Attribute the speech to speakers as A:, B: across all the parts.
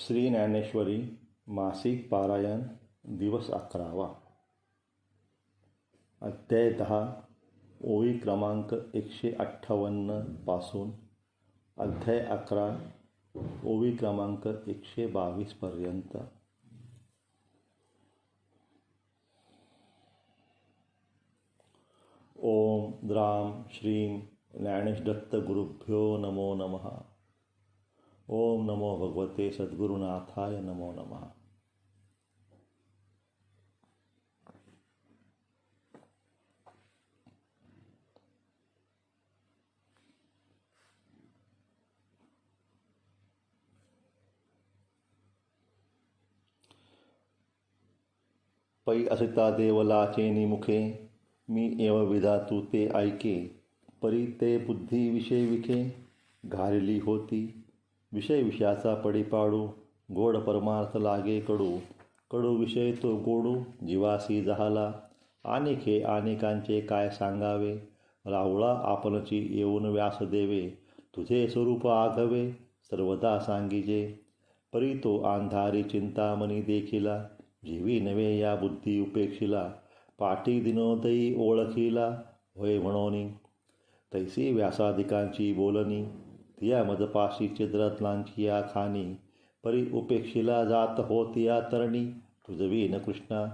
A: श्री ज्ञानेश्वरी मासिक पारायण दिवस 11वा. अध्याय 10 ओळी क्रमांक 158 पासून अध्याय 11 ओळी क्रमांक 122 पर्यंत. ओम द्राम श्रीं ज्ञानेशदत्त गुरुभ्यो नमो नमः. ओम नमो भगवते सद्गुरुनाथाय नमो नमः. पै असिता देवलाचे निमुखे, मी एव विधा तू ते ऐके. परी ते बुद्धी विषय विखे, घालेली होती विषय विषयाचा पडी पाडू. गोड परमार्थ लागे कडू, कडू विषय तो गोडू. जीवासी जहाला आनिखे, आनिकांचे काय सांगावे. राहुळा आपणची येऊन व्यास देवे, तुझे स्वरूप आघवे सर्वदा सांगिजे. परी तो अंधारी चिंतामणी देखिला, जीवी नव्हे या बुद्धी उपेक्षिला. पाठी दिनोदयी ओळखिला होय म्हणोनी, तैसी व्यासादिकांची बोलणी. तिया मदपाशी छिद्रत्नांची या खाणी, परी उपेक्षिला जात होती या तरणी. तुझवी न कृष्णा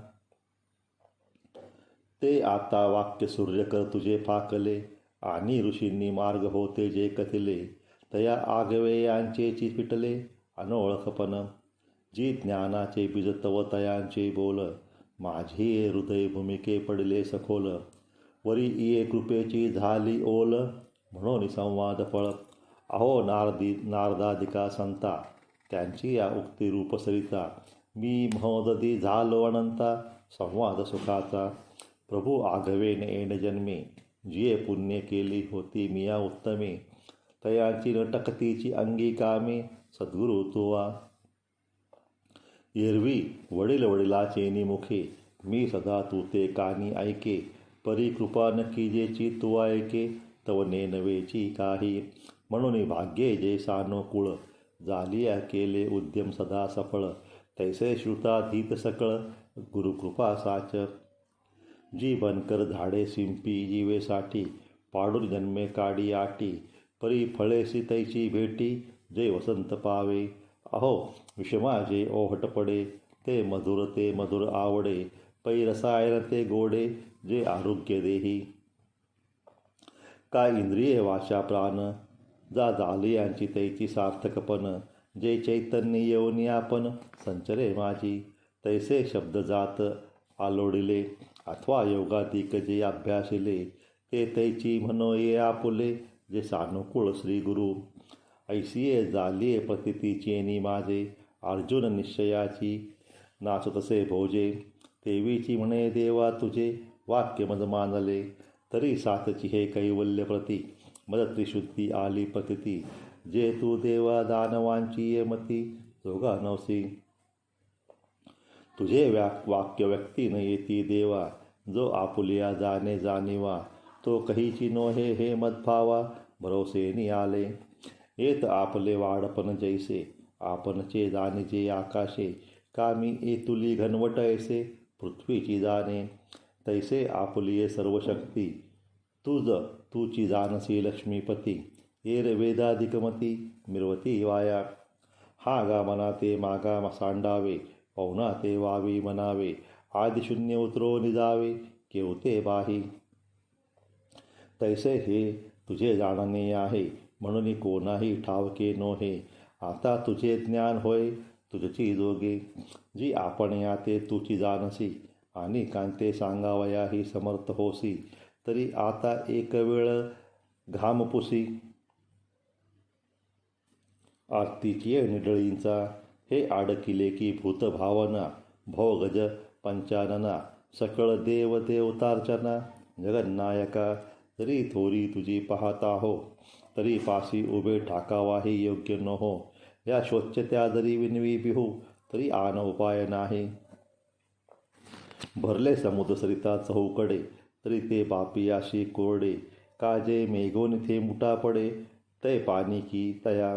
A: ते आता वाक्य सूर्य कर तुझे फाकले. आणि ऋषींनी मार्ग होते जे कथिले, तया आगवे यांचे चिपिटले अनोळखपण. जी ज्ञानाचे बीज तव तयांचे बोल, माझी हृदय भूमिके पडले सखोल. वरी इये कृपेची झाली ओल, म्हणून संवाद फळ. अहो नारदादिका संता, त्यांची या उक्ती रूप सरिता. मी महोदधी झालो अनंता, संवाद सुखाचा. प्रभू आघवेन येण जन्मे, जिये पुण्य केली होती मिया उत्तमे. तयांची नटकतीची अंगी कामे, सद्गुरु तुवा. एरवी वडील वडिलाचे निमुखे, मी सदा तू ते कानी ऐके. परी कृपा न कीजेची तू ऐके, तव नेनवेची काही. म्हणून भाग्ये जे सानुकूळ, जालिया केले उद्यम सदा सफळ. तैसे श्रुताधीत सकळ, गुरुकृपा साच. जी बनकर झाडे शिंपी जीवेसाठी, पाडून जन्मे काढी आटी. परी फळेसी तैची भेटी, जे वसंत पावे. अहो विषमा जे ओहट पडे, ते मधुर आवडे. पै रसायन ते गोडे, जे आरोग्य देही. काय इंद्रिये वाचा प्राण, जा झाली यांची तैची सार्थकपण. जे चैतन्य येऊन आपण संचरे माझी, तैसे शब्द जात आलोडिले. अथवा योगाधिक जे अभ्यासिले, ते तैची म्हणो ये आपुले. जे सानुकूळ श्री गुरु, ऐसिये झालिये प्रतितीचेनी माझे. अर्जुन निश्चयाची नाचतसे भोजे, देवीची म्हणे देवा तुझे. वाक्य मज मानले, तरी सातची हे कैवल्य प्रती. मद त्रिशुद्धी आली प्रतिती, जे तू देवा दानवांची ये मती. जोगा नवसी तुझे वाक्य व्यक्ती न येती देवा. जो आपुलिया जाणे जाणीवा, तो कहीची नोहे हे मदभावा. भरोसेनी आले येत आपले वाडपण जैसे, आपणचे जाणीजे आकाशे. कामी एतुली घनवट ऐसे, पृथ्वीची जाणे तैसे आपुलिये सर्व शक्ती. तुची जानसी लक्ष्मीपती, येर वेदाधिकमती मिरवती वाया. हा गा मना ते मागा सांडावे, पवना ते वावी म्हणावे. आदिशून्य उतरो निजावे, केवते बाही. तैसे हे तुझे जाणणे आहे, म्हणून कोणाही ठावके नोहे. आता तुझे ज्ञान होय तुझची जोगे, जी आपण या ते तुची जानसी. आणि कांते सांगावयाही समर्थ होसी, तरी आता एक वेळ घामपुसी. आरतीची निडळींचा हे आडकिले की भूत भावना. भोगज पंचानना, सकळ देव देवतार्चना. जगन्नायका जरी थोरी तुझी पाहता हो, तरी पासी उभे ठाकावाही योग्य नहो. या शोच्यत्या जरी विनवी बिहू, तरी आन उपाय नाही. भरले समुद्र सरिता चहूकडे, तरी ते पापियाशी कोरडे. काजे मेघोन थे मुठा पडे, तै पाणी की तया.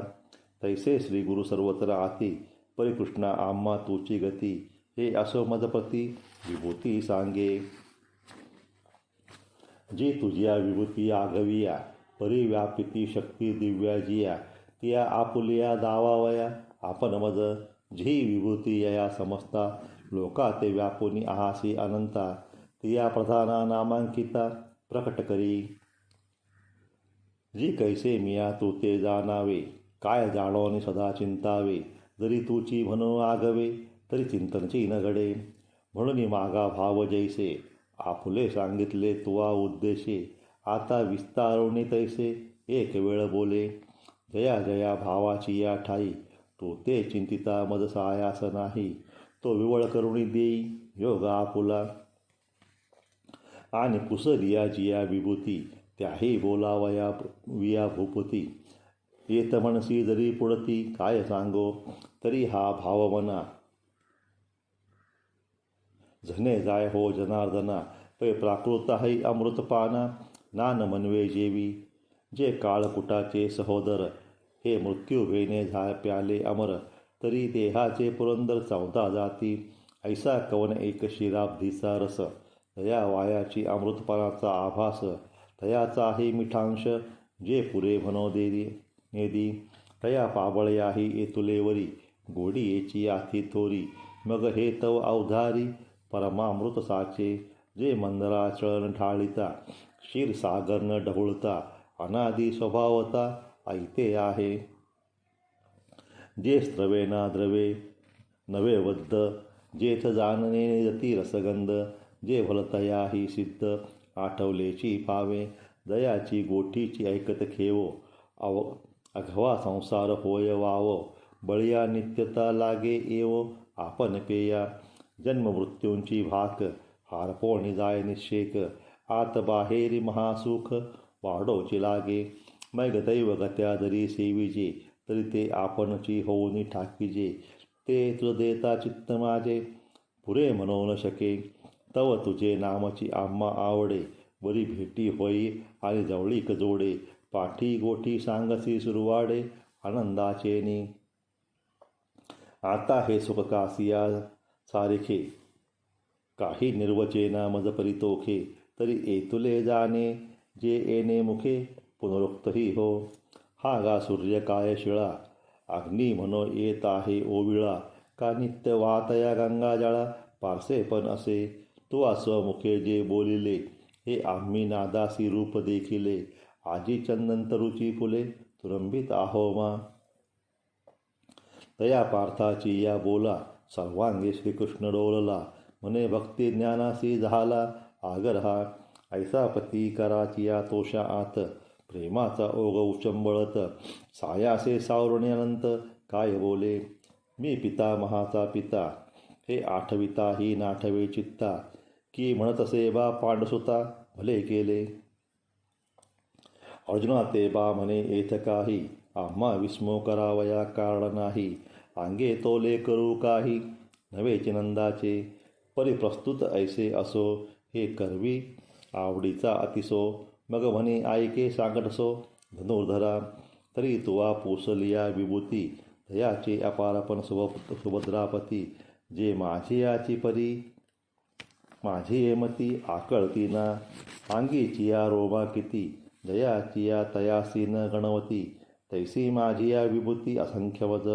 A: तैसे श्री गुरु सर्वत्र आती, परिकृष्णा आम्हा तुची गती, हे असो मजपती विभूती सांगे. जी तुझिया विभूती आगविया, परिव्यापिती शक्ती दिव्या जिया, तिया आपुलिया दावावया आपण मज. जी विभूती यया समजता, लोका ते व्यापुनी आहासी अनंता, तिया प्रधाना नामांकिता प्रकट करी. जी कैसे मिया तू ते जाणावे, काय जाणोनी सदा चिंतावे, जरी तुची म्हणू आगवे, तरी चिंतनची न घडे. म्हणून मागा भाव जैसे, आपुले सांगितले तुवा उद्देशे, आता विस्तारुणी तैसे एक वेळ बोले. जया जया भावाची या ठाई, तो ते चिंतिता मज सायास नाही, तो विवळ करुणी देई योग आपुला. आणि पुसदिया जिया विभूती, त्याही बोलावया विया भूपती. येत म्हणसी जरी पुढती, काय सांगो तरी हा भाव मना. झने जाय हो जनार्दना, पै प्राकृत है अमृतपाना. नान मनवे जेवी, जे काळकुटाचे सहोदर, हे मृत्यू भेने प्याले अमर. तरी देहाचे पुरंदर 14 जाती, ऐसा कवन एक शिराब्धीचा रस. दया वायाची अमृतपानाचा आभास, तयाचाही मिठांश, जे पुरे म्हणो नेदी. तया पाबळयाही येतुलेवरी, गोडी येची आथी थोरी. मग हे तव अवधारी, परमामृत साचे, जे मंदराचळण ढाळिता, क्षीरसागर न ढवळता, अनादि स्वभावता ऐते आहे. जे स्त्रवे ना द्रवे नवे वद्द, जेथ जाणणे जती रसगंध. जे भलतया ही सिद्ध, आठवलेची पावे, दयाची गोठीची ऐकत खेवो. अघवा संसार होय वावो, बळिया नित्यता लागे येवो आपण पेया. जन्ममृत्यूंची भाक, हारपोणी जाय निशेक, आत बाहेरी महासुख वाढोची लागे. मैग दैव गत्या जरी सेविजे, तरी ते आपणची होऊनी ठाकीजे. ते तुझ देता चित्त माझे, पुरे म्हणू न शके. तव तुझे नामची आम्हा आवडे, वरी भेटी होई आणि जवळीक जोडे. पाठी गोठी सांगसी सुरवाडे, आनंदाचेनी. आता हे सुख कासिया सारिखे, काही निर्वचेना मज परितोखे. तरी येतुले जाणे, जे येणे मुखे पुनरुक्तही हो. हा गा सूर्य काय शिळा, अग्नी म्हणो येत आहे ओविळा. का नित्य वाहतया गंगा जळा, पारसे पण असे. तू स्वमुखे जे बोलिले, हे आम्ही नादासी रूप देखिले. आजी चंदन तरुची फुले, तुरंबित आहो मा. तया पार्थाची या बोला, सर्वांगी श्रीकृष्ण डोलला. म्हणे भक्ती ज्ञानासी झाला आगर हा. ऐसा पती कराची या तोषा आत, प्रेमाचा ओघ उचंबळत. सायासे सावरणे अनंत, काय बोले मी पितामहाचा पिता. हे आठविता ही नाठवे चित्ता, की म्हणतसे बा पांडुसुता भले केले. अर्जुना ते बा म्हणे येथ काही, आम्हा विस्मो करावया कारण नाही. अंगे तोले करू काही, नवेचे नंदाचे. परिप्रस्तुत ऐसे असो, हे करवी आवडीचा अतिसो. मग म्हणे ऐके सांगटसो धनुर्धरा, तरी तुवा पोसलिया विभूती. दयाचे अपारपण सुभद्रापती, जे माझी याची परी माझी येमती. आकळती ना अंगीची या रोमा किती, दयाची या तयासी न गणवती. तैसी माझी या विभूती असंख्यवज,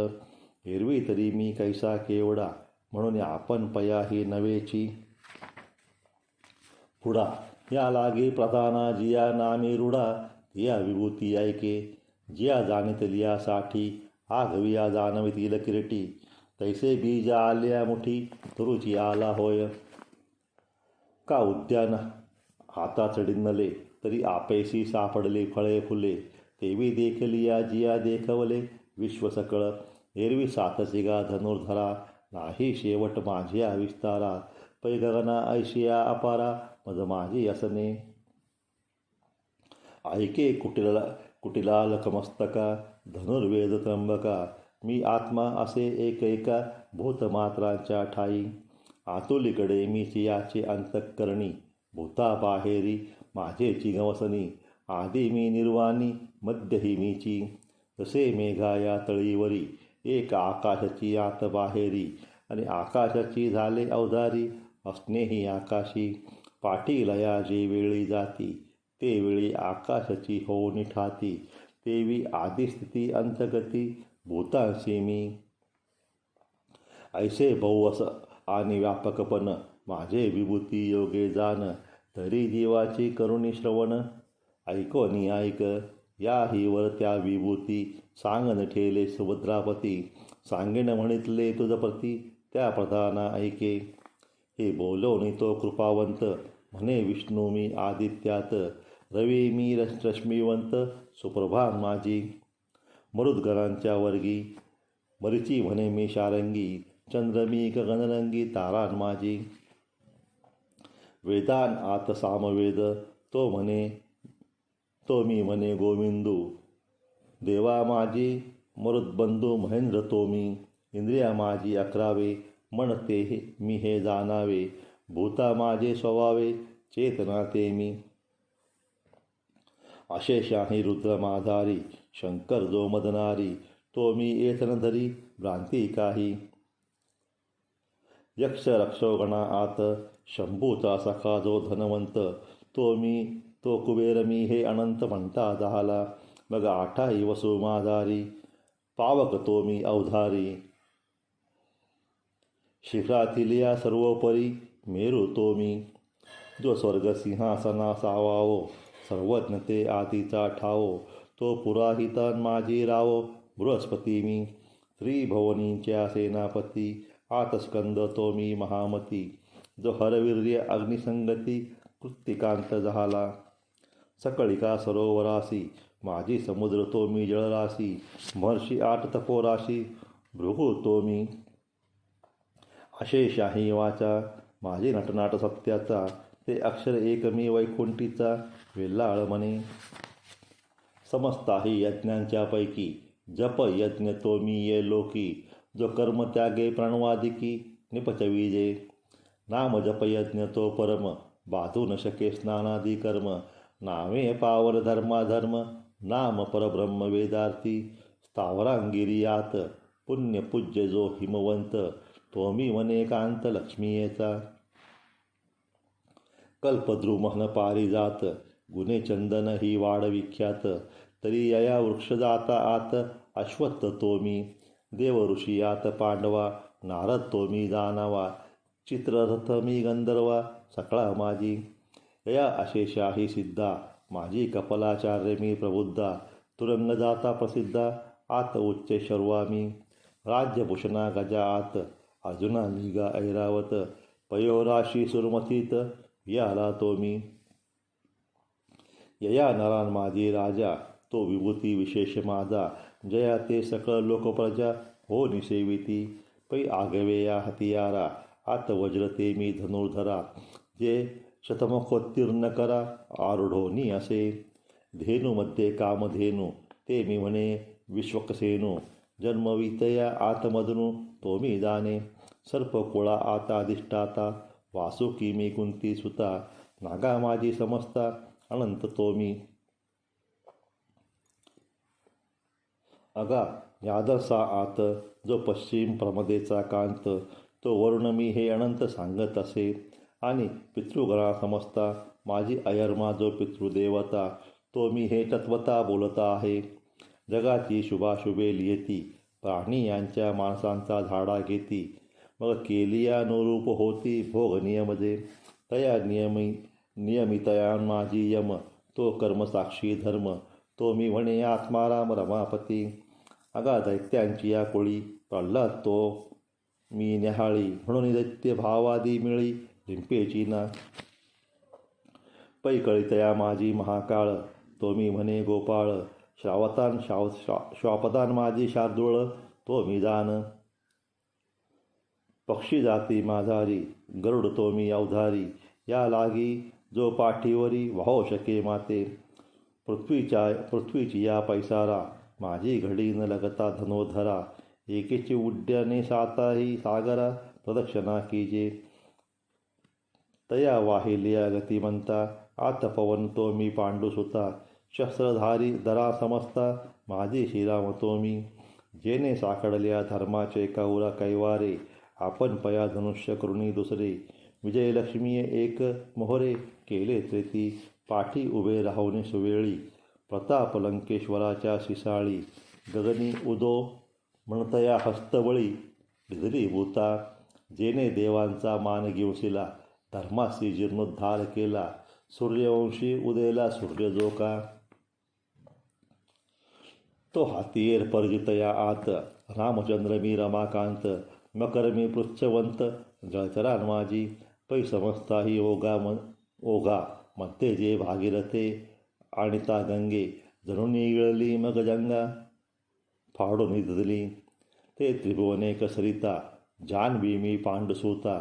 A: एरवी तरी मी कैसा केवडा. म्हणून आपण पया ही नवेची पुढा. या लागे प्रधाना जिया नामे रूढा, तिया विभूती ऐके. जिया जाणितलिया साठी, आघविया जाणवितील किरटी. तैसे बीज आल्या मुठी, तरुची आला होय. का उद्यान हाता चढिनले, तरी आपैसी सापडले फळे फुले. तेवी देखलिया जिया देखवले विश्वसकळ. एरवी सातसिगा धनुर्धरा, नाही शेवट माझिया विस्तारा. पै गगना ऐशिया अपारा, मज माझी असने. ऐके कुटिलाल कमस्तका, धनुर्वेद त्र्यंबका. मी आत्मा असे एकैका, भूतमात्रांच्या ठाई. आतुलीकडे मी चियाचे अंतःकरणी, भूता बाहेरी माझेची गवसनी. आधी मी निर्वाणी, मध्यही मीची. तसे मेघा या तळीवरी, एक आकाशाची आत बाहेरी आणि आकाशाची झाले अवधारी. असणेही आकाशी पाठी लया जे वेळी जाती, ते वेळी आकाशाची होऊन ठाती. तेवी आदिस्थिती अंतगती भूतांशी मी. ऐसे बहुवस आणि व्यापकपण माझे विभूती योगे जाण. तरी जीवाची करुणी श्रवण ऐकोनी ऐक. याही वर त्या विभूती सांगन ठेले सुभद्रापती. सांगेन म्हणितले तुझ प्रती त्या प्रधाना ऐके. हे बोलवणी तो कृपावंत म्हणे विष्णू मी आदित्यात. रवी मी रश्मिवंत सुप्रभान माझी. मरुद्गणांच्या वर्गी मरिची म्हणे मी शारंगी. चंद्र मी गगनरंगी तारान माझी. वेदान आत सामवेद तो मी म्हणे गोविंदू. देवा माझी मरुद्बंधू महेंद्र तो मी. इंद्रिया माझी 11 म्हणते मी हे जाणावे. भूता माझे स्वभावे चेतना ते मी. अशेषाही रुद्र माधारी शंकर जो मदनारी. तो मी येतन धरी भ्रांती काही. यक्ष रक्षोगणा आत शंभूचा सखा जो धनवंत. तो कुबेर मी हे अनंत म्हणता झाला. मग आठाही वसु माधारी पावक तो मी अवधारी. शिखरातील या सर्वोपरी मेरू तो मी. जो स्वर्ग सिंहासना सावावो सर्वज्ञ ते आतीचा ठावो. तो पुराहितान माझी रावो बृहस्पती मी. त्रिभुवनींच्या सेनापती आतस्कंद तो मी महामती. जो हरवीर्य अग्निसंगती कृत्तिकांत झाला. सकळिका सरोवरासी माझी समुद्र तो मी जळराशी. महर्षी 8 तपोराशी भृगु तो मी. अशेषाही वाचा माझी नटनाट सत्याचा. ते अक्षर एक मी वैकुंठीचा वेल्लाळ म्हणे. समस्ताही यज्ञांच्या पैकी जप यज्ञ तो मी ये लोकी. जो कर्म त्यागे प्रणवादिकी निपचविजे. नाम जप यज्ञ तो परम बाधू न शके स्नानादी कर्म. नामे पावर धर्माधर्म नाम परब्रह्म वेदार्थी. स्थावरांगिरियात पुण्य पूज्य जो हिमवंत. तो मी म्हणे कांत लक्ष्मीयेचा. कल्पद्रुमहन पारिजात गुणे चंदन ही वाड विख्यात. तरी यया वृक्ष जाता आत अश्वत्थ तो मी. देव ऋषी आत पांडवा नारद तो मी जाणावा. चित्ररथ मी गंधर्वा सकळा माझी. यया अशेषाही सिद्धा माझी कपलाचार्य मी प्रबुद्धा. तुरंग जाता प्रसिद्धा आत उच्च शर्वा मी. राज्यभूषणा गजा आत अर्जुना मी गा ऐरावत. पयोराशी सुरमथीत याला तो मी. यया नरान माझी राजा तो विभूती विशेष माझा. जया ते सकळ लोकप्रजा हो निसेविती. पै आगवे या हतियारा आत वज्रते मी धनुर्धरा. जे शतमुखोत्तीर्ण करा आरूढोनी असे. धेनूमध्ये कामधेनू ते मी म्हणे विश्वकसेनू. जन्मवितया आतमधनू तो मी जाणे. सर्पकुळा आता अधिष्ठाता वासुकी मी कुंती सुता. नागा माझी समस्ता अनंत तो मी. अगा यादसा आत जो पश्चिम प्रमदेचा कांत. तो वरुण मी हे अनंत सांगत असे. आणि पितृगणा समजता माझी अयर्मा जो पितृदेवता. तो मी हे तत्वता बोलता आहे. जगाची शुभाशुभे लिहिती प्राणी यांच्या माणसांचा झाडा घेती. मग केलियानुरूप होती भोग नियमजे. तया नियमितया माझी यम. तो कर्मसाक्षी धर्म तो मी म्हणे आत्माराम रमापती. अगा दैत्यांची या कोळी प्रल्हाद तो मी न्याहाळी. म्हणून दैत्य भावादी मिळी रिंपेची ना. पैकळितया माझी महाकाळ तो मी म्हणे गोपाळ. श्वापदान माझी शार्दूळ तो मी जाण. पक्षी जाती माझारी गरुड तो मी अवधारी. या लागी जो पाठीवरी वाहो शके माते. पृथ्वीची या पैसारा माझी घडी न लगता धनोधरा. एकेची उड्डयने साताही सागरा प्रदक्षिणा कीजे. तया वाहिलिया गतिमंता आत पवन तो मी पांडुसुता. शस्त्रधारी दरा समजता माझी श्रीराम तो मी. जेने साकडल्या धर्माचे कौरा कैवारे, आपण पया धनुष्य करुणी दुसरे. विजयलक्ष्मी एक मोहरे, केले त्रेती पाठी उभे राहुनी सुवेळी. प्रताप लंकेश्वराच्या शिसाळी, गगनी उदो म्हणतया हस्तबळी. ढिजली भूता, जेने देवांचा मान घेवसिला. धर्मासी जीर्णोद्धार केला, सूर्यवंशी उदयला सूर्य जो का. तो हातीयेर परजितया आत, रामचंद्र मी रमाकांत. मकर मी पृच्छवंत, जळचरान माझी. पै समजताही ओघा मध्ये जे भागीरथे. आणिता गंगे जणून इळली मग गंगा. फाडून निधली ते त्रिभुवने कसरिता. जान्हवी मी पांडुसूता,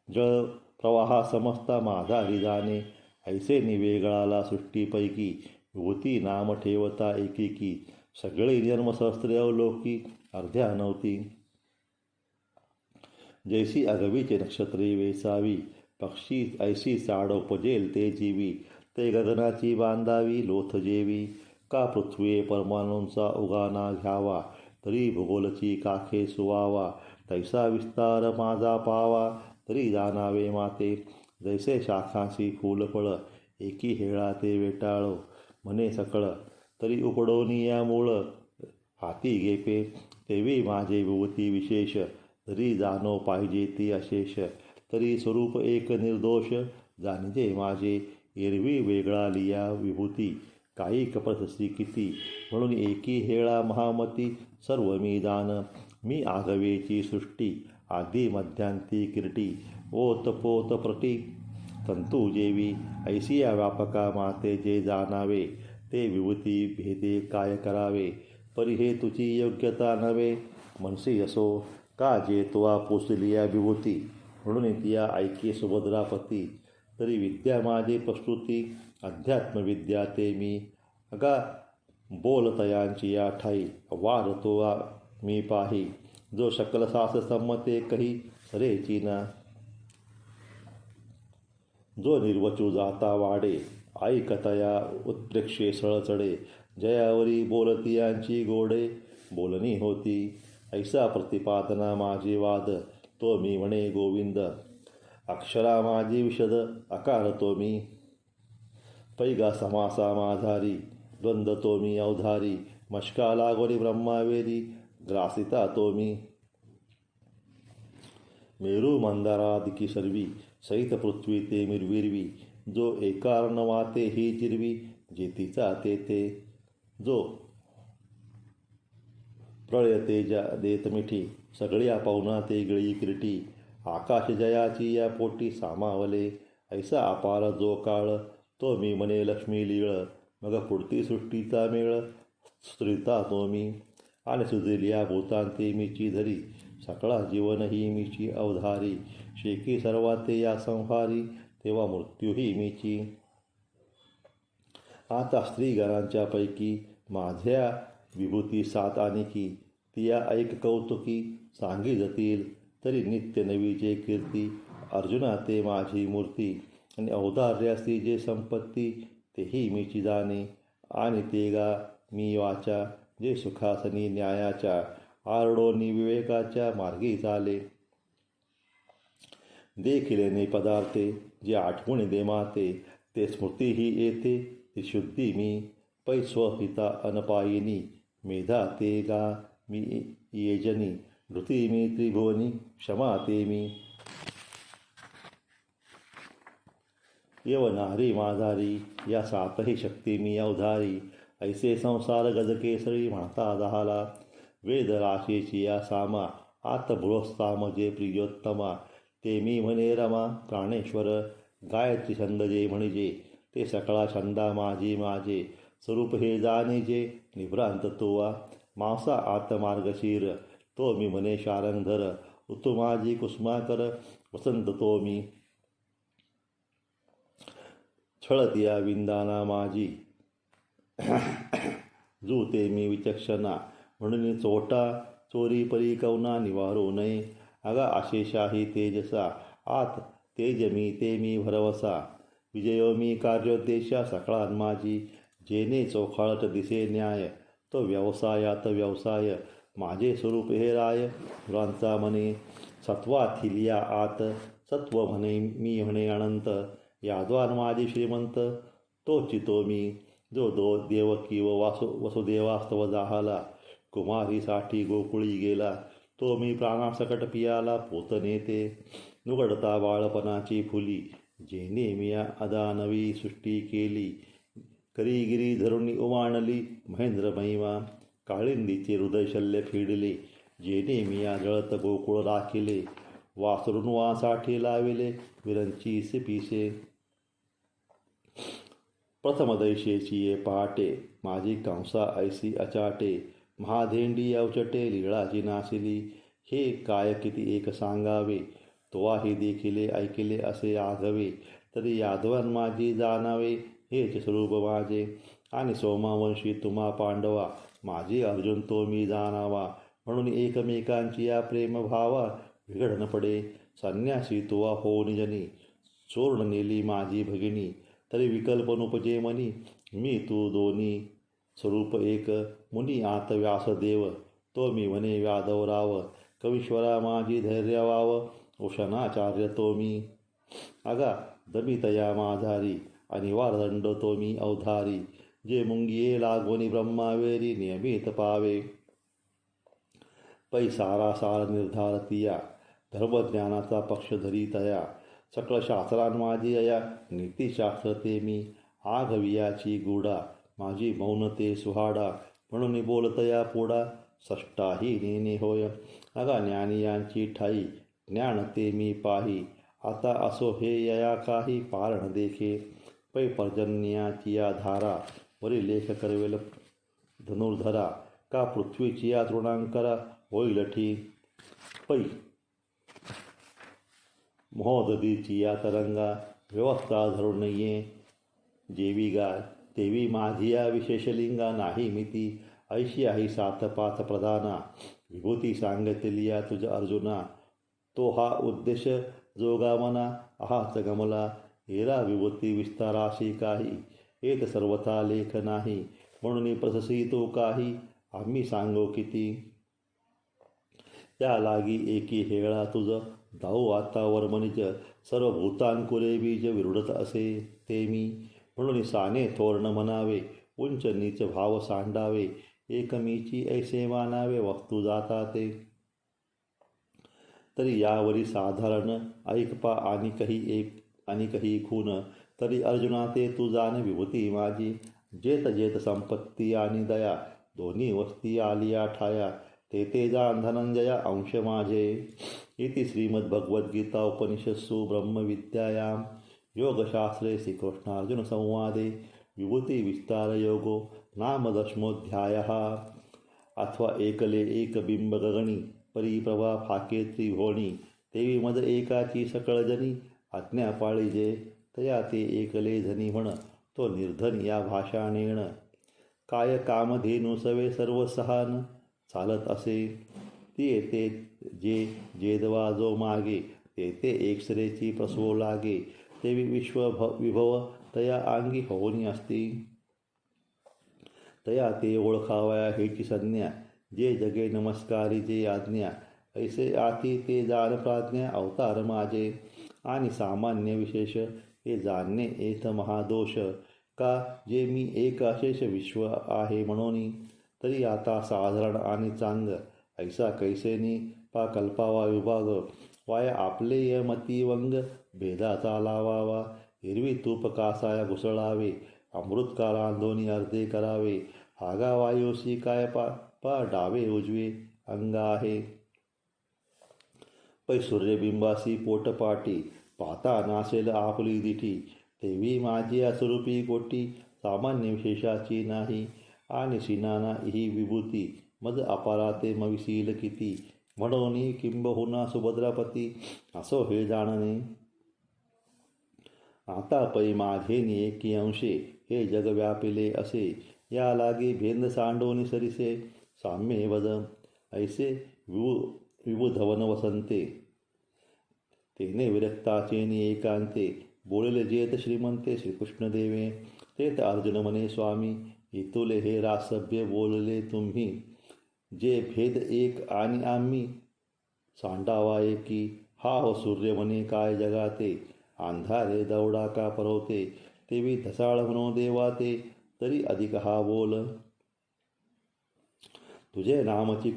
A: जळ प्रवाहा समजता माझा जाणे. ऐसे निवेगळाला सृष्टीपैकी, विभूती नाम ठेवता एकेकी. सगळे जन्मसहस्रे अवलोकी, अर्ध्या नव्हती. जैसी अगवीचे नक्षत्रे वेसावी, पक्षी ऐशी चाड उपजेल ते जीवी. ते गगनाची बांधावी लोथ जेवी. का पृथ्वी परमाणूंचा उगाना घ्यावा, तरी भूगोलची काखे सुवावा. तैसा विस्तार माझा पावा, तरी जाणावे माते. जैसे शाखांशी फूलफळ, एकी हेळा ते वेटाळो. म्हणे सकळ, तरी उपडोनिया मूळ. हाती घेपे तेवी माझे विभूती विशेष. तरी जाणो पाहिजे ती अशेष. तरी स्वरूप एक निर्दोष, जाणजे माझे एरवी वेगळा लिया विभूती. काही कपटसी किती, म्हणून एकी हेळा महामती. सर्व मी दान, मी आगवेची सृष्टी. आधी मध्यांती किरटी, ओत पोत प्रटी. तंतू जेवी ऐसिया व्यापका माते, जे जाणावे ते विभूती भेदे काय करावे. परी हे तुझी योग्यता नव्हे, मनसी असो का जे तुवा पोचलिया विभूती. म्हणून तिया ऐके सुभद्रापती. तरी विद्या माझी प्रस्तुती, अध्यात्मविद्या ते मी. अगा बोलतयांची या ठाई, वार तो मी पाही. जो शकल सास संमते कही, सरेची ना. जो निर्वचू जाता वाडे, ऐकतया उत्प्रेक्षे सळचडे. जयावरी बोलतियांची गोडे, बोलणी होती. ऐसा प्रतिपादना माझी वाद, तो मी म्हणे गोविंद. अक्षरा माझी विशद, अकार तो मी. पैगा समासा माझारी, द्वंद्व तो मी अवधारी. मशका लागोरी ब्रह्मावेरी, ग्रासिता तो मी. मेरू मंदारादिकी सर्वी, सहित पृथ्वी ते मिरविरवी. जो एकारण वाते ही जिरवी, जेतीचा ते. जो प्रळयते देत मिठी, सगळ्या पाहुणा ते गिळी किरटी. आकाश जयाची या पोटी सामावले, ऐसा अपार जो काळ. तो मी म्हणे लक्ष्मी लीळ, मग पुढती सृष्टीचा मेळ. स्त्रिता तो मी, आणि सुजिलिया भूतांते मीची धरी. सकळा जीवनही मीची अवधारी. शेकी सर्वाते या संहारी, तेव्हा मृत्यूही मीची. आता स्त्रीगणांच्या पैकी, माझ्या विभूती सात आणिकी. तिया ऐक कौतुकी, सांगी जातील तरी नित्य नवीचे कीर्ती. अर्जुना ते माझी मूर्ती, आणि औदार्यासी जे संपत्ती. तेही मीची जाणे, आणि ते गा मी वाचा. जे सुखासनी न्यायाच्या, आरडोनी विवेकाच्या मार्गी चाले. देखिलेने पदार्थे, जे आठवणी दे माते. ते स्मृतीही येते ती शुद्धी मी. पै स्वहिता अनपायिनी, मेधा ते गा मी येजनी. नृती मी त्रिभुवनी, क्षमा ते मी. यवनारी माधारी, या सातही शक्ती मी अवधारी. ऐसे संसार गजकेसरी म्हणता दहाला. वेद राशीची या सामा, आत बृहस्ताम जे प्रियोत्तमा. ते मी म्हणे रमा प्राणेश्वर. गायत्री छंद जे म्हणजे, ते सकळा छंदा माझी माझे. स्वरूप हे जाणीजे, निभ्रांत तोवा. मांसा आत मार्गशीर, तो मी म्हणे शारंगधर. ऋतू माझी कुसुमाकर, वसंत तो मी. छळतिया विंदाना माझी, जुते मी विचक्षणा. म्हणून चोटा चोरी परी कवना निवारो नये. अगा आशेषाही तेजसा, आत तेज मी ते मी भरवसा. विजयो मी कार्योद्देशा सकळान माझी. जेने चोखाळत दिसे न्याय, तो व्यवसायात व्यवसाय. माझे स्वरूप हे राय गुरांचा म्हणे सत्वाथिलिया आत सत्व म्हणे मी म्हणे अनंत याद्वान माझे श्रीमंत तो चितो मी जो देवकी व वसुदेवास्तव जाहाला कुमारीसाठी गोकुळी गेला तो मी प्राणासकट पियाला पोतने ते नुगडता बाळपणाची फुली जेने मिया अदानवी सृष्टी केली करीगिरी धरुणी उमाणली महेंद्र महिमा काळिंदीचे हृदय शल्य फिडले जेने मिया जळत गोकुळ राखिले वासरुणवासाठी लाविले विरंची पिसे प्रथम दैशेची ये पहाटे माझी कंसा ऐसी अचाटे महाधेंडी अवचटे लीळाची नासिली हे काय किती एक सांगावे तोवाही देखिले ऐकिले असे आघवे तरी यादवन माझी जाणावे हेच स्वरूप माझे आणि सोमावंशी तुम्हा पांडवा माझे अर्जुन तो मी जाणावा म्हणून एकमेकांची या प्रेमभावा बिघडन पडे संन्यासी तुवा हो निजनी चोरण नेली माझी भगिनी तरी विकल्प नुपजे मनी मी तू दोन्ही स्वरूप एक मुनी आत व्यासदेव तो मी म्हणे व्याधवराव कवीश्वरा माझी धैर्य वाव उषणाचार्य तो मी अगा दमितया माझारी अनिवार्दंड तो मी अवधारी जे मुंगिये लागोनी ब्रह्मावेरी नियमित पावे पै सारासार निर्धार तिया धर्मज्ञानाचा पक्ष धरी तया सकळ शास्त्रान माझी अया नीतिशास्त्र ते मी आघवियाची गुडा माझी मौनते सुहाडा म्हणून बोलतया पोडा सष्टाही नेने होय अगा ज्ञानियांची ठाई ज्ञान ते मी पाही आता असो हे यया काही पारण देखे पै पर्जन्याची या धारा वरी लेख करवेल धनुर्धरा का पृथ्वीची या तृणांकरा होईल ठी पै महोदधीची या तरंगा व्यवस्था धरून ये जेवी गाय तेवी माझी या विशेषलिंगा नाही मिती ऐशी आई सात पाच प्रधाना विभूती सांगतली या तुझ अर्जुना तो हा उद्देश जोगा मना आहाच गमला हेरा विभूती विस्ताराशी काही येत सर्वथा लेख नाही म्हणून प्रससी तो काही आम्ही सांगो किती त्या लागी एकी हेळा तुझ धाऊ आता वर्मनिज सर्व भूतांकुले बीज विरुडत असे ते मी म्हणून साने तोरण म्हणावे उंच नीच भाव सांडावे एकमीची ऐसे मानावे वस्तू जाता ते तरी यावरी साधारण ऐकपा आणि काही खून तरी अर्जुना ते तू जाण विभूती माझी जेत जेत संपत्ती आणि दया दोन्ही वस्ती आलिया ठाया ते जाण धनंजया अंश माझे इति श्रीमद्भगवद्गीता उपनिषत्सु ब्रह्मविद्यायां योगशास्त्रे श्रीकृष्णार्जुन संवादे विभूती विस्तार योगो नाम दशमोऽध्यायः अथवा एकले एक बिंब गगणी परिप्रभा फाके त्रिभुवनी देवी मद एकाची सकळ जनी आज्ञा पाळिजे तया ते एकले धनी म्हण तो निर्धन या भाषाणेण काय कामधेनु सवे सर्व सहान चालत असे ती येते जे जेदवा जो मागे ते एकसरेची प्रसवो लागे देवी विभव तया अंगी होनी असती तया ते ओळखावया हेची संज्ञा जे जगे नमस्कारी जे आज्ञा ऐसे आती ते जाण प्राज्ञा अवतार माझे आणि सामान्य विशेष हे जाणणे एथ महादोष का जे मी एक अशेष विश्व आहे म्हणून तरी आता साधारण आणि चांग ऐसा कैसेनी पा कल्पावा विभाग वाया आपले य मतिवंग भेदाचा लावावा हिरवी तूप कासाया घुसळावे अमृतकाला दोन्ही अर्धे करावे हागा वायुसी काय पा डावे उजवे अंग आहे पै सूर्यबिंबासी पोटपाटी पाहता नासेल आपली दिठी तेवी माझी अस्वरूपी कोटी सामान्य विशेषाची नाही आणि सिनाना ही विभूती मद अपारा ते मविशील किती म्हणून किंबहुना सुभद्रापती असो हे जाणणे आता पै माझे नियकी अंशे हे जग व्यापिले असे या लागे भेंद सांडोनी सरिसे साम्ये वद ऐसे विबुधवन वसंते तेने विरक्ताचे एकांते बोलले जेत श्रीमंते श्रीकृष्णदेवे तेत अर्जुन मने स्वामी इतुले हे रासभ्य बोलले तुम्ही जे भेद एक आणि आम्ही सांडावा एकी. हा हो सूर्य म्हणे काय जगाते, अंधारे दवडा का परवते. तेवी धसाळ म्हणो देवा ते, तरी अधिक हा बोल. तुझे नामची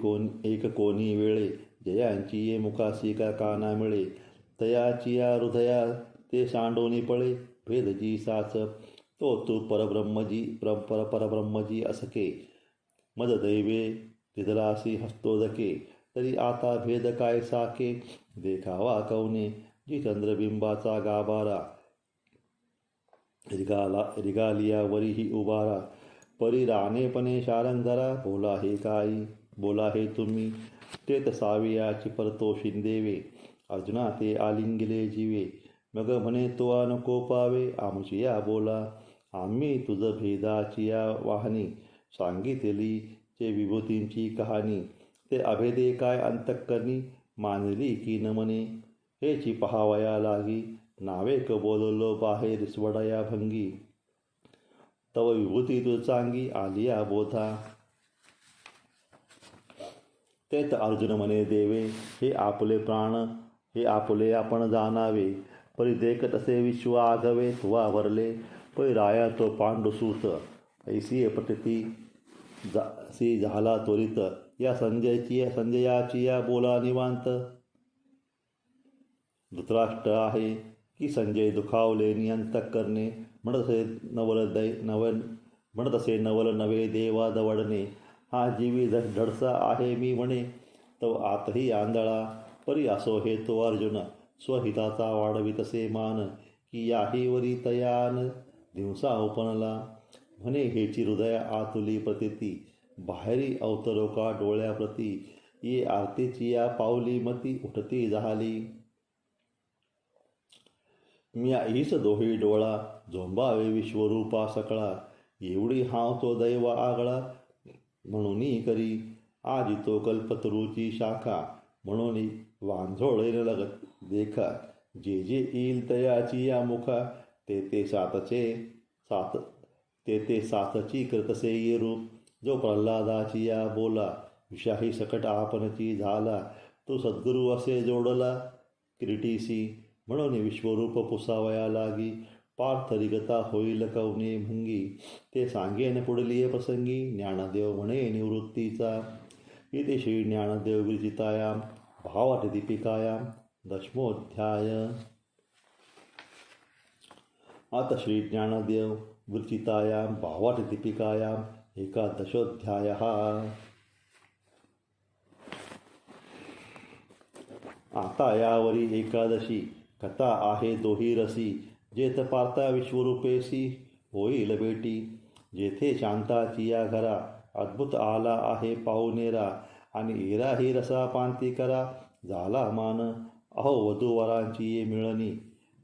A: एक कोणी वेळे, जयांची ये मुखासी का काना मिळे. तयाची या हृदया ते सांडोनी पळे, भेदजी साच तो तू परब्रह्मजी असके. मददैवे तिथलासी हस्तोदके, तरी आता भेद काय साके. देखावा कौने जी चंद्रबिंबाचा गाभारा, रिगालिया वरीही उभारा. परी राणेपणे शारंगधरा, बोला हे काही बोला हे तुम्ही. तेत सावियाची परतोषिन देवे, अर्जुना ते आलिंगिले जीवे. मग म्हणे तो नको पावे, आमची या बोला. आम्ही तुझ भेदाची या वाहनी, सांगितली चे विभूतींची कहाणी. ते अभेदे काय अंतःकरणी, मानली की न म्हणे. हेची पहावया लागी, नावे क बोललो बाहेर स्वडया भंगी. तव विभूती तू चांगी, आलिया बोधा. तेत अर्जुन म्हणे देवे, हे आपले प्राण हे आपले आपण जाणावे. परी देखत असे विश्व आगवे, तुवा भरले पै राया तो पांडुसूत. ऐसी प्रतीती सी झाला त्वरित, या संजयाची या बोला निवांत. धृतराष्ट्र आहे की संजय दुखावले नियंत करणे, म्हणत असे नवल नवे देवा दवडणे. हा जीवी धडसा आहे मी म्हणे, तो आतही आंधळा. परी असो हे तो अर्जुन, स्वहिताचा वाढवितसे मान. की याही वरी तयान दिवसा उपनला, म्हणे हेची हृदय आतुली प्रतीती. बाहेरी अवतरोका डोळ्याप्रती, ये आरतीची या पावली मती उठती झाली. मी हीच दोही डोळा, झोंबावे विश्वरूपा सकळा. एवढी हाव तो दैव आगळा, म्हणून करी आजी तो कल्पतरूची शाखा. म्हणून वांझोळे देखा, जे जे येईल तयाची या मुखा. ते सातची करतसे ये रूप, जो प्रल्हादाची या बोला. विषाही सकट आपणची झाला, तो सद्गुरू असे जोडला किरीटीसी. म्हणून विश्वरूप पुसावया लागी, पार्थ रिगता होईल कवने भंगी. ते सांगेन पुढली प्रसंगी, ज्ञानदेव म्हणे निवृत्तीचा. इथे श्री ज्ञानदेव विरचितायां भावार्थ दीपिकायां दशमोऽध्याय. अथ श्री ज्ञानदेव विरचितायां भावार्थ दीपिकायां एकादशोऽध्यायः. आता यावरी एकादशी कथा आहे दोही रसी. जेथ पार्था विश्वरूपेशी होईल भेटी, जेथे शांताची या घरा. अद्भुत आला आहे पाहुणेरा, आणि एरा ही रसा पांती करा. झाला मान अहो वधूवरांची ये मिळणी,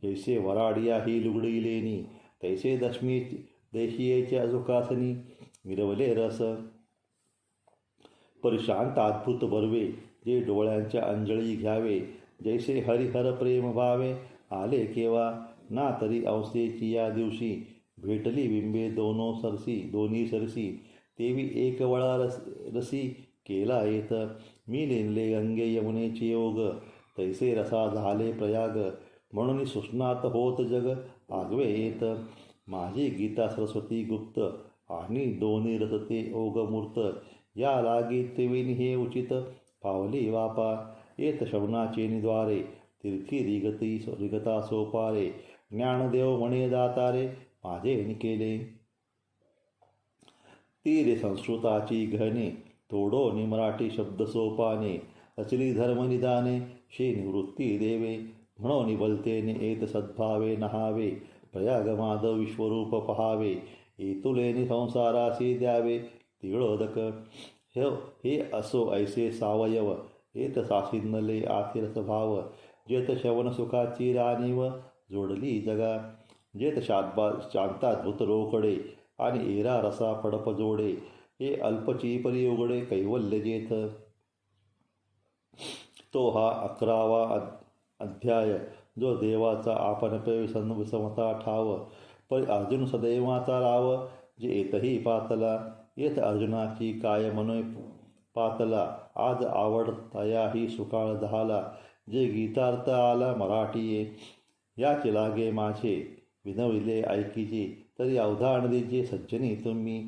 A: जैसे वराडिया ही लुगडी लेणी. तैसे दशमी देशीयेच्या सुखासनी, मिरवले रस परिशांत अद्भुत बर्वे. जे डोळ्यांच्या अंजळी घ्यावे, जैसे हरिहर प्रेम भावे. आले केव्हा ना तरी अंशेची या दिवशी, भेटली बिंबे दोन्ही सरसी. तेवी एक वळा रसी केला येत, मी लेनले गंगे यमुनेचे योग. तैसे रसा झाले प्रयाग, म्हणून सुस्नात होत जग आगवे येत. माझी गीता सरस्वती गुप्त, आणि दोन्ही रसते ओगमूर्त. या लागी त्रिविन हे उचित, पावली वापा येत श्रवणाचे निद्वारे. तीर्थी रिगता सोपारे, ज्ञानदेव म्हणे दातारे. माझे निकेले तीरे संस्कृताची गहने, तोडोनी मराठी शब्द सोपाने. अचली धर्मनिदाने, शे निवृत्ती देवे. म्हणून भलतेने येत सद्भावे नहावे, प्रयाग माधव विश्वरूप पहावे. एतुलेनी संसारासी द्यावे तिळोदक. हे असो ऐसे सावयव, येत सासिन्नले आथिरस भाव. जेत श्रवण सुखाची राणीव, जोडली जगा. जेत शांताद्भुत रोकडे, आणि एरा रसा पडप जोडे. हे अल्पची परी उघडे कैवल्य जेथ. तो हा 11वा अध्याय, जो देवाचा आपण विसमता ठाव. परी अर्जुन सदैवाचा राव, जे येतही पातला. येत अर्जुनाची काय पातला आज आवड तयाही सुकाळ झाला. जे गीतार्थ आला मराठीये याचे लागे माझे विनविले ऐकिजे. तरी अवधान जे सज्जनी तुम्ही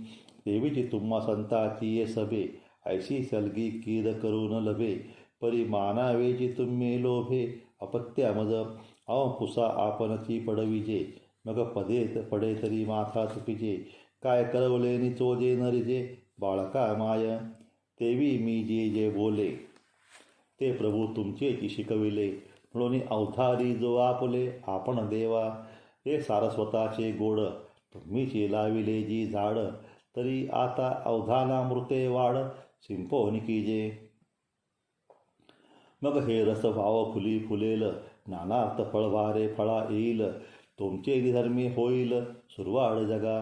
A: देवीची तुम्हा संताची ये सभे. ऐशी सलगी कीद करू न लभे परी मानावे जी तुम्ही लोभे. अपत्या मज अवपुसा आपणची पडविजे मग पडे तरी माथा तुपिजे. काय करवले निचोजे नरिजे बाळका माय तेवी मी जे बोले ते प्रभू तुमचेची शिकविले. म्हणून अवधारी जो आपले आपण देवा हे सारस्वताचे गोड तुम्हीची लाविले जी झाड. तरी आता अवधाना मृते वाढ सिंपोनी कीजे. मग हे रस भाव फुली फुलेल नानार्थ फळभारे फळा येईल. तुमचे निधर्मी होईल सुरवाड जगा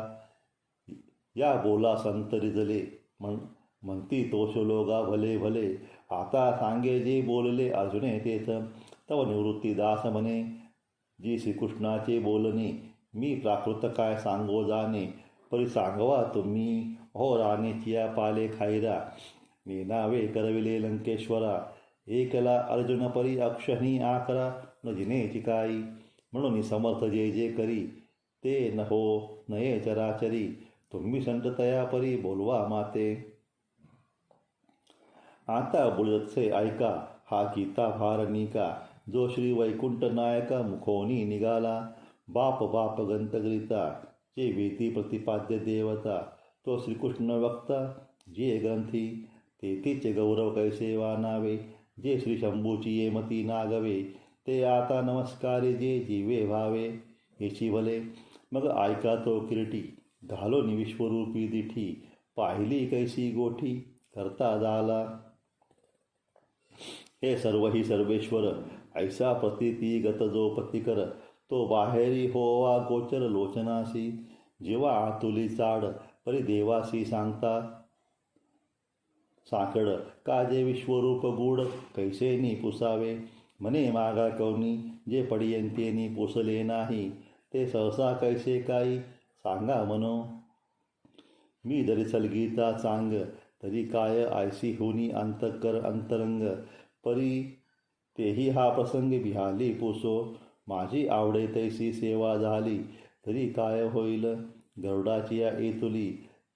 A: या बोला संत रिजले. म्हणती तोषलोगा भले भले आता सांगे जे बोलले अर्जुने तेच. तव निवृत्ती दास म्हणे जी श्रीकृष्णाचे बोलणे. मी प्राकृत काय सांगो जाणे परी सांगवा तुम्ही हो राणेचिया पाले खायरा. मी नावे करविले लंकेश्वरा एकला अर्जुन परी अक्षणी आकरा न जिनेची काही. म्हणून समर्थ जे करी ते न हो नये चराचरी. तुम्ही संत तया परी बोलवा माते. आता बोलतसे ऐका हा गीता भार निका. जो श्री वैकुंठ नायका मुखोनी निघाला. बाप बाप गंतगरिता जे वेती प्रतिपाद्य देवता. तो श्रीकृष्ण वक्ता जे ग्रंथी तेथीचे गौरव कैसे वानावे. जे श्री शंभूची ये मती नागवे ते आता नमस्कारे जे जीवे भावे. हेची भले मग ऐका तो किरटी घालोनी विश्वरूपी दिठी. पाहिली कैसी गोठी करता झाला. हे सर्व ही सर्वेश्वर ऐसा प्रतिती गत जो प्रतिकर. तो बाहेरी होवा गोचर लोचनासी. जेव्हा आतुली चाड परी देवासी सांगता साकड. काजे विश्वरूप गूढ कैसेनी पुसावे. म्हणे मागा कवनी जे पडियंतेनी पोसले नाही. ते सहसा कैसे काही सांगा मनो. मी जरी सलगीता चांग तरी काय आयसी होनी अंतकर अंतरंग. परी तेही हा प्रसंग बिहाली पोसो. माझी आवडे तैसी सेवा झाली तरी काय होईल गरुडाची या येतुली.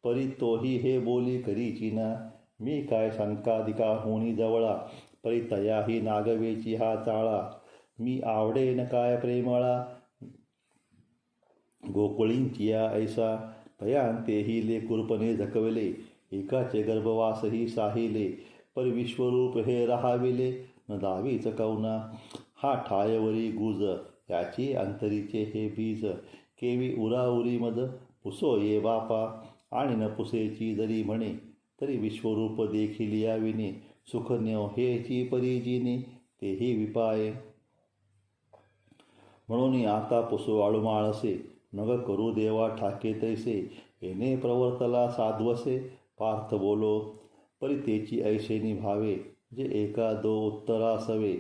A: परी तोही हे बोली करीची ना. मी काय शंकादिका होणी जवळा परी तयाही नागवेची हा चाळा. मी आवडे न काय प्रेमळा गोकुळींची या ऐसा. तयान तेही ले कुरपणे झकवले एकाचे गर्भवासही साहिले. परी विश्वरूप हे राहाविले न दावीच कौना. हा ठायवरी गुज याची अंतरीचे हे बीज. केवी उराउरी मज पुसो ये बापा आणि न पुसेची जरी म्हणे. तरी विश्वरूप देखील याविने सुखन्य हेची परीजीने तेही विपाये. म्हणून आता पुसो आळुमाळसे मग करू देवा ठाके तैसे. येणे प्रवर्तला साध्वसे पार्थ बोलो. परी तेची ऐशेनी भावे जे एका दो उत्तरासवे.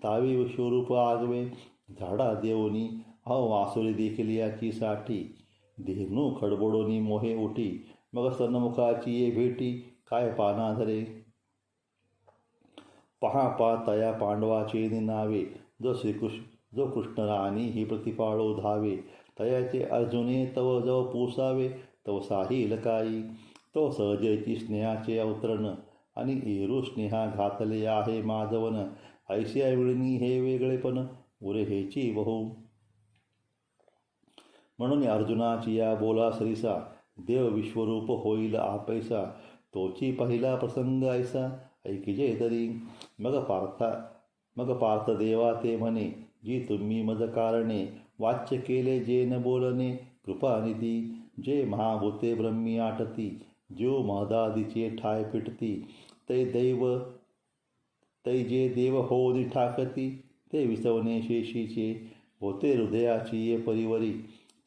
A: तावी विश्वरूप आगवे झाडा देवनी अहो वासुरी देखील याची साठी. धेनू खडबडोनी मोहे उठी मग सन्मुखाची ये भेटी. काय पाना धरे पहा पा तया पांडवाचे नावे. जो कृष्ण राणी ही प्रतिपाळो धावे. तयाचे अर्जुने तव जव पोसावे तव साही लकाई. तो सहजेची स्नेहाचे अवतरण आणि एरू स्नेहा घातले आहे माधवन. ऐशिया विळणी हे वेगळेपण उरे हेची बहु. म्हणून अर्जुनाची या बोला सरिसा देव विश्वरूप होईल आपैसा. तोची पहिला प्रसंग ऐसा ऐकिजे तरी. मग पार्थ देवा ते म्हणे जी तुम्ही मज कारणे. वाच्य केले जे न बोलणे कृपानिधी. जे महाभूते ब्रह्मी आटती जो महदादीचे ठाय पिटती. तै जे देव होदी ठाकती ते विसवणे शेषीचे. होते हृदयाची ये परिवरी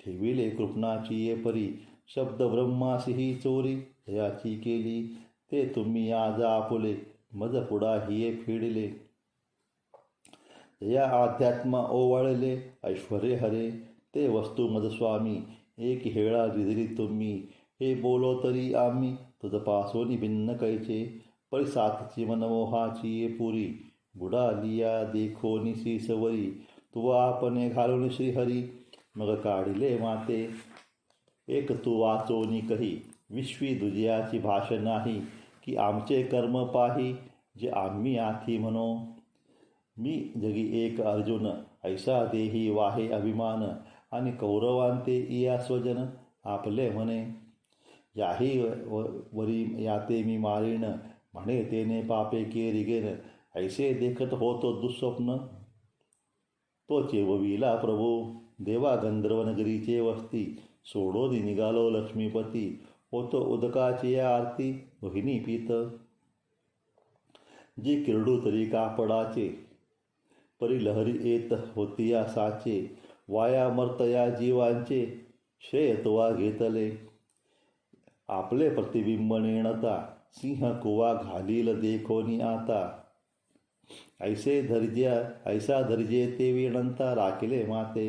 A: ठेविले कृष्णाची ये परी. शब्द ब्रह्मासी ही चोरी दयाची केली. ते तुम्ही आज आपुले मज पुढा हिये फेडिले. या अध्यात्म ओवाळले ऐश्वर्य हरे. ते वस्तू मज स्वामी एक हेळा रिधरी तुम्ही. हे बोलो तरी आम्ही तुझ पासोनी भिन्न कैचे. परी सातची मनमोहाची ये पुरी, बुडालिया देखो निसी सवरी, तू आपणे घालून श्रीहरी, मग काढिले माते. एक तू वाचोनी कही, विश्वी दुजियाची भाष नाही, की आमचे कर्म पाही, जे आम्ही आथी म्हणो. मी जगी एक अर्जुन, ऐसा देही वाहे अभिमान, आणि कौरवांते इया स्वजन, आपले म्हणे. याही वरी याते मी मारीन, म्हणे तेने पापे केरी गेन, ऐसे देखत होतो दुःस्वप्न. तो चेवविला प्रभू, देवा गंधर्वनगरीचे वस्ती, सोडोनी निघालो लक्ष्मीपती, होतो उदकाची आरती, रोहिणी पीत. जी किरडू तरी कापडाचे, परी लहरी येत होतिया साचे, वाया मर्तया जीवांचे, श्रेयत्वा घेतले. आपले प्रतिबिंब नेणता, सिंह कुवा घालील देखोनी आता, ऐसा धर्जे ते विणंता, राखिले माते.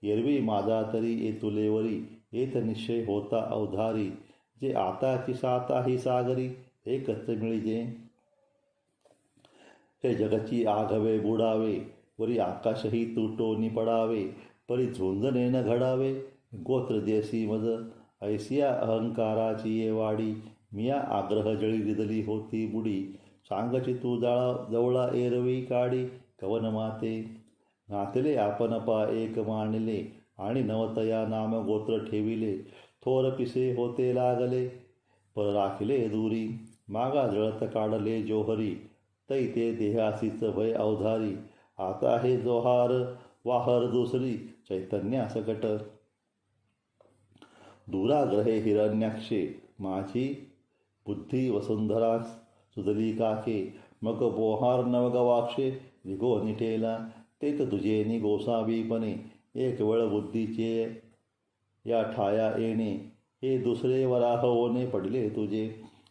A: एरवी माझा तरी तुलेवरी, येत निश्चय होता अवधारी, जे आताची साताही सागरी, एकच मिळजे. हे जगची आघवे बुडावे, वरी आकाशही तुटोनी पडावे, परी झुंजणे न घडावे, गोत्र देसी मज, ऐसिया अहंकाराची ये वाडी, मिया आग्रह जळी रिदली होती बुडी, सांगची तू जवळा एरवी काडी, कवन माते. नातले आपण पा एक मानले, आणि नवतया नाम गोत्र ठेविले, थोर पिसे होते लागले, पर राखिले दूरी, मागा जळत काढले जोहरी, तै ते देहासीच भय अवधारी, आता हे जोहार वाहर दुसरी, चैतन्या सकट. दुराग्रहे हिरण्याक्षे, माझी बुद्धी वसुंधरास सुदली काके, मग बोहार नवगवाक्षे, निघो निठेला, तेच तुझे गोसावीपणे, एक वेळ बुद्धीचे या ठाया येणे, हे दुसरे वराह होणे पडले तुझे.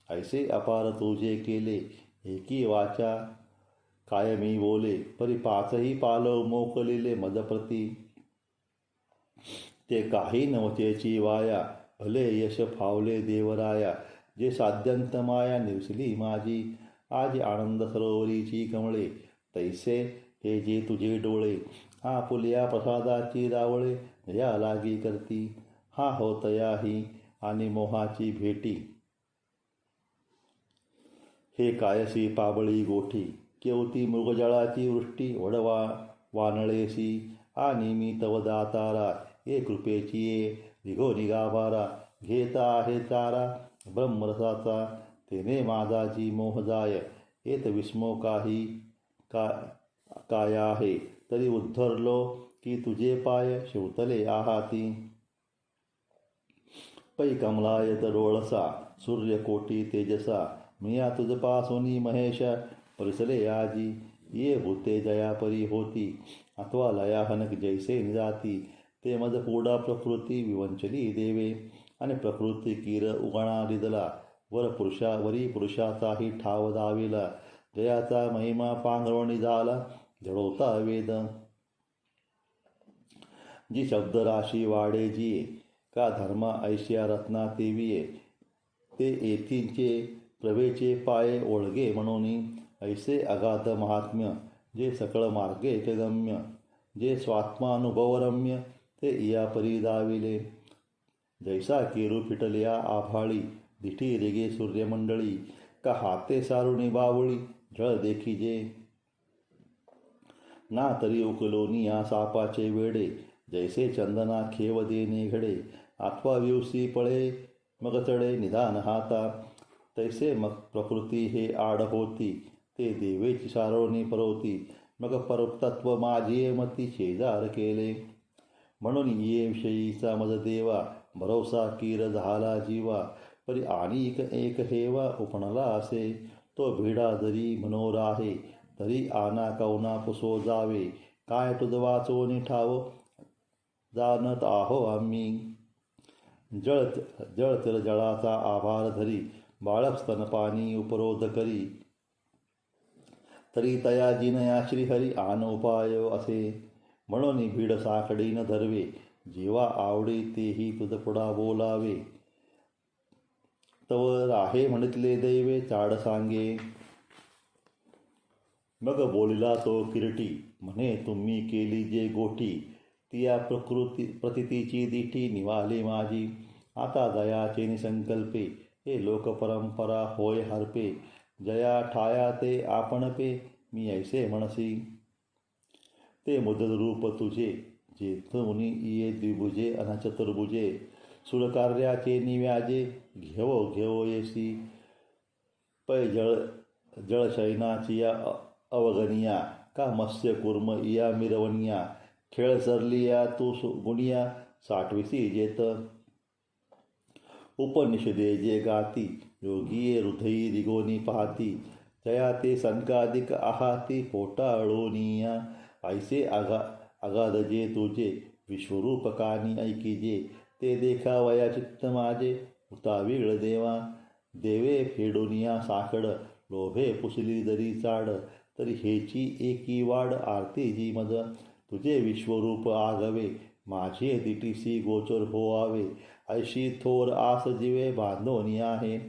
A: ऐसे अपार तुझे केले, एकी वाचा कायमी बोले, परी पाचही पालव मोकलिले मदप्रती, ते काही नवतेची वाया, भले यश फावले देवराया, जे साध्यंत माया निवसली माझी. आज आनंद सरोवरीची कमळे, तैसे हे जे तुझे डोळे, हा पुलिया प्रसादाची रावळे, या लागी करती, हा होतयाही आणि मोहाची भेटी. हे कायसी पाबळी गोठी, केवती मृगजळाची वृष्टी, वडवा वानळेसी, आणि मी तव दातारा, ये कृपेची ये निघो निगाभारा, घेता आहे चारा ब्रह्मरसाचा, तेने माझा जी मोह जाय, येत विस्मो काही काय आहे, तरी उद्धरलो की तुझे पाय, शिवतले आहाती. पै कमलायत डोळसा, सूर्यकोटी तेजसा, मिया तुझपासोनी महेश, परिसले आजी, ये भूते जया परी होती, अथवा लया हनक जैसे निजाती, ते मज पुढा प्रकृती विवंचली देवे, आणि प्रकृती कीर उगणा रिदला, वरी पुरुषाचाही ठाव दाविला, जयाचा महिमा पांघरोणी झाला, जळवता वेद. जी शब्दराशी वाढे जिये, का धर्मा ऐशिया रत्ना तेविये, ते येथींचे प्रभेचे पाये ओळगे म्हणोनी, ऐसे अगाध महात्म्य, जे सकळ मार्गे एकगम्य, जे स्वात्मानुभवरम्य, ते इया परी दाविले. जैसा केरू फिटल्या आभाळी, दिठी रेगे सूर्यमंडळी, का हाते सारुणी बावळी, जळ देखी जे. ना तरी उकलोनी या सापाचे वेडे, जैसे चंदना खेव देणे घडे, अथवा विवसी पळे मग चढे निदान हाता, तैसे मग प्रकृती हे आड होती, ते देवेची सारोणी परवती, मग परतत्व माझे मती शेजार केले. म्हणून ये विषयीचा मज देवा, भरोसा कीर झाला जीवा, परी आणिक एक हेवा उपणला असे, तो भिडा जरी मनोराहे, तरी आना कवना पुसो जावे, काय तुझ वाचोनी ठाव, जाणत आहो आम्ही. जळ जळाचा आभार धरी, बाळक स्तनपानी उपरोध करी, तरी तया जिनया श्रीहरी आन उपाय असे. म्हणून भीड साखडी न धरवे, जेव्हा आवडी तेही तुझ पुढा बोलावे, तव राहे म्हणितले दैवे चाड सांगे. मग बोलिला तो किरटी, म्हणे तुम्ही केली जे गोठी, ती या प्रतितीची दिठी निवाली माझी. आता दयाचे निसंकल्पे, हे लोकपरंपरा होय हरपे. जया ठाया ते आपणपे, मी ऐसे म्हणसी. ते मुदल रूप तुझे, जेथुनी ये द्विभुजे अन चतुर्भुजे. सुरकार्याचे निव्याजे, घेवो घेवो येसी. पै जळशयनाची या अवगनिया, का मत्स्य कुर्म इया मिरवनिया. खेळ सरलिया तू गुणिया, साठविसी जेत. उपनिषदे जे गाती, योगिये हृदयी दिगोनी पाहती. जया ते सनकादिक आहाती, पोटाळोनिया. ऐसे अगाध जे तुझे, विश्वरूप कानी ऐकिजे. ते देखावया चित्त माझे, उता वेळ देवा. देवे फेडोनिया साकड, लोभे पुसली जरी चाड. तरी हेची एकी वाड, आरती जी मज. तुझे विश्वरूप आगवे, माझे दिटीसी गोचर होवावे. ऐशी थोर आस जीवे बांधोनी आहे,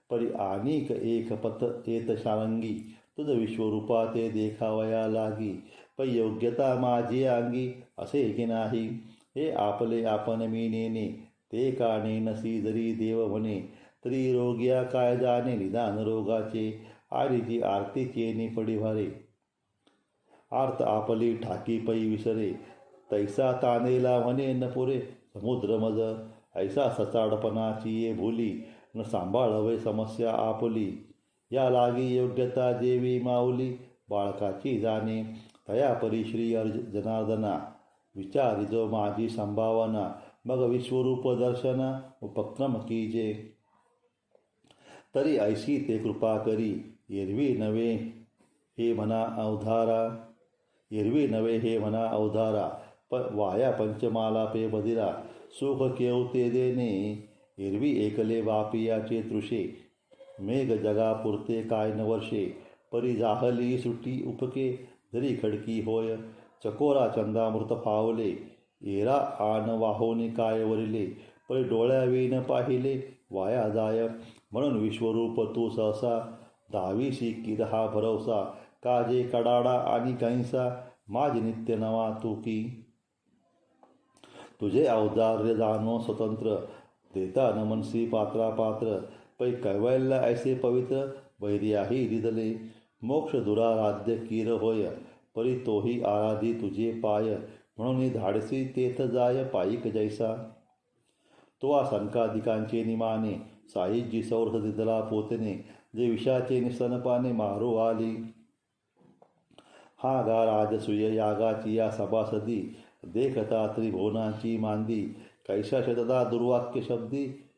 A: परी आणिक एक पथ येत शारंगी. तुझ विश्वरूपा ते देखावया लागी, पै योग्यता माझी अंगी असे की नाही. हे आपले आपण मी नेने, ते काणे नसी जरी देव म्हणे. तरी रोग्या काय जाणे निदान रोगाचे, आणि जी आरतीचे निपडी भारे. आर्त आपली ठाकी पै विसरे, तैसा तानेला म्हणे न पुरे. समुद्र मज ऐसा सचाडपणाची ये भुली, न सांभाळवे समस्या आपली. या लागी योग्यता जेवी माऊली, बाळकाची जाणे. तया परी श्री जनार्दना, विचारी जो माझी संभावना. मग विश्वरूप दर्शना, उपक्रम कीजे. तरी ऐशी ते कृपा करी, एरवी नवे हे म्हणा अवधारा. एरवी नवे हे म्हणा अवधारा, वाया पंचमाला पे बधिरा. सुख केव ते देणे, एरवी एकले बापियाचे तृषे. मेघ जगा पुरते काय न वर्षे, परी जाहली सुटी उपके. जरी खडकी होय, चकोरा चंदामृत फावले. एरा आन वाहोनी काय वरिले, परी डोळ्यावीन पाहिले वाया जाय. म्हणून विश्वरूप तू सहसा, दावीसी की हा भरवसा. काजे कडाडा आणि कैंसा, माझ नित्य नवा तू की. तुझे औदार्य जाणो स्वतंत्र, देता न मनसी पात्रा पात्र. पै कैवल्य ऐसे पवित्र, वैर्याही रिदले. मोक्ष दुराराध्य कीर होय, परी तोही आराधी तुझे पाय. म्हणून धाडसी तेथ जाय पायिक जैसा. तो सनकादिकांचे निमाने, साईजी सौरथ दिदला पोतने. जे विषाचे निस्तनपाने मारू आली. हा गा राजसूय यागाची या सभासदी, देखता त्रिभुवनाची मांदी. कैशा शतदा दुर्वाक्य शब्दी,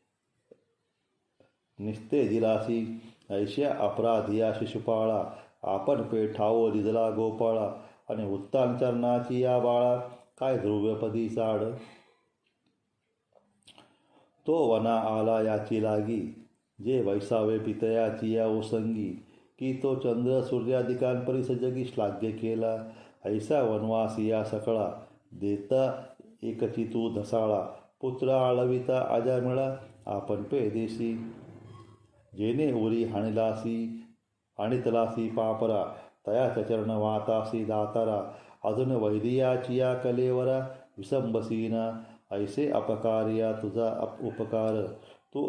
A: निस्ते दिलासी. ऐशा अपराधिया शिशुपाळा, आपण पेठावो दिदला गोपाळा. आणि उत्तान चरणाची या बाळा, काय ध्रुवपदी चाड. तो वना आला याची लागी, जे वैसावे पितयाची या ओसंगी. की तो चंद्र सूर्यादिकांपरी सजगी श्लाघ्य केला. ऐसा वनवासी या सकळा, देता एकची तू धसाळा. पुत्र आळविता अजामिळा, आपण पेदेसी. जेने उरी हाणितलासी पापरा, तयाच्या चरण वातासी दातारा. अजून वैदियाची या कलेवरा, विसंबसीना. ऐसे अपकार्या तुझा उपकार, तू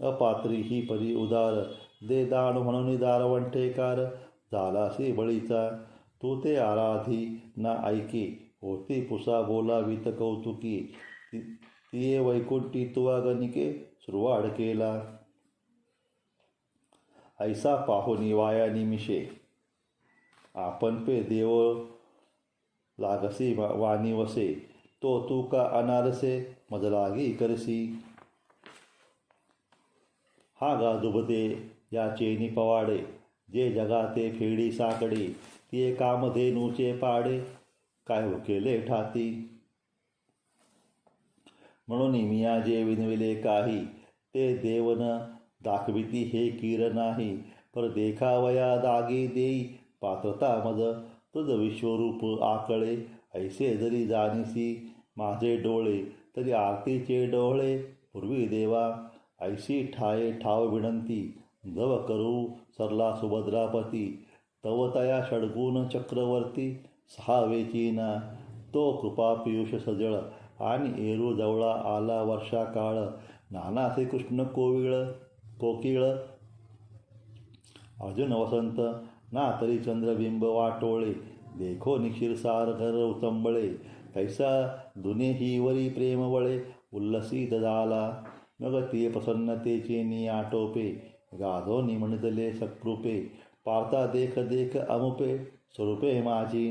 A: अपात्री ही परी उदार. दे दान म्हणून दारवंटेकार, झालासी बळीचा. तू ते आराधी ना ऐके, होती पुसा बोलावीत कौतुकी. तिये वैकुंठी तुवा गणिके, सुरवाड केला. ऐसा पाहुनी वाया निमिषे, आपण पे देव लागसी वाणी वसे. तो तू का अनारसे, मजलागी करसी. हा गा दुबते याचे निपवाडे, जे जगाते फेडी साकडे. ते कामधेनूचे पाडे, काय हुकेले ठाती. म्हणून मिया जे विनविले काही, ते देवन दाखविती हे कीर नाही. पर देखावया दागी देई, पात्रता मज. तुझ विश्वरूप आकळे, ऐसे जरी जाणीसी. माझे डोळे तरी आरतीचे डोळे, पूर्वी देवा. ऐसी ठाये ठाव विनंती जव करू सरला सुभद्रापती तव तया षडगुण चक्रवर्ती सहावेची ना तो कृपा पियुष सजळ आणि एरू जवळा आला वर्षा काळ नाना श्रीकृष्ण कोकिळ अर्जुन वसंत ना तरी चंद्रबिंब वाटोळे देखो निक्षीरसार घर उचंबळे तैसा दुनेही वरी प्रेम वळे उल्लसित झाला मग ते प्रसन्नतेचे नि आटोपे गाधोनी म्हणतले सकृपे पार्था देख देख अमुपे स्वरूपे माझी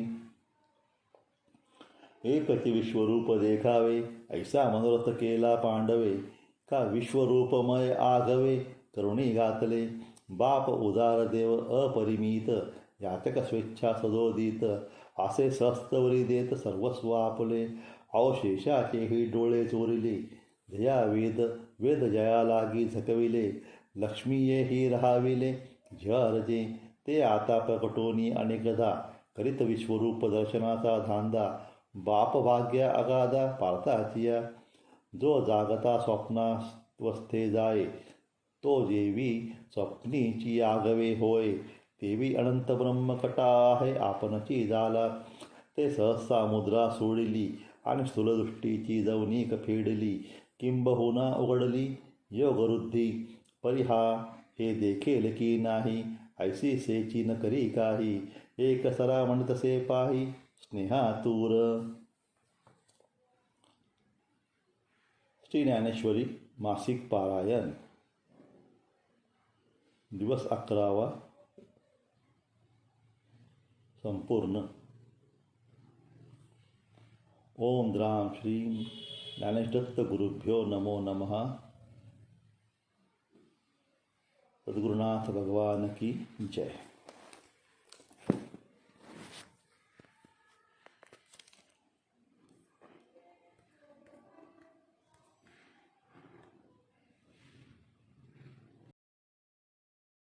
A: एकच विश्वरूप देखावे ऐसा मनोरथ केला पांडवे का विश्वरूपमय आघवे करुणी घातले बाप उदार देव अपरिमित याचक स्वेच्छा सदोदित असे सहस्तवरी देत सर्वस्व आपले अवशेषाचेही डोळे चोरिले जया वेद जया लागी झकविले लक्ष्मीयेही राहाविले झरजे ते आता प्रकटोनी अनेकदा करीत विश्वरूप दर्शनाचा धांदा बाप भाग्य अगाधा पार्थाचिया जो जागता स्वप्नावस्थे जाय तो जेवी स्वप्नीची आगवे होय तेवी अनंत ब्रह्मकटा आहे आपणची झाला ते सहसा मुद्रा सोडली आणि स्थूलदृष्टीची जवनीक फेडली किंबहुना उघडली योगवृद्धी परिहा हे देखेल की नाही ऐसी सेची न करी काही एक सरा म्हणतसे पाही स्नेहातूर. श्री ज्ञानेश्वरी मासिक पारायण दिवस 11वा संपूर्ण. ओम द्राम श्रीं ज्ञानेशदत्त गुरुभ्यो नमो नमः. सद्गुरुनाथ भगवान की जय.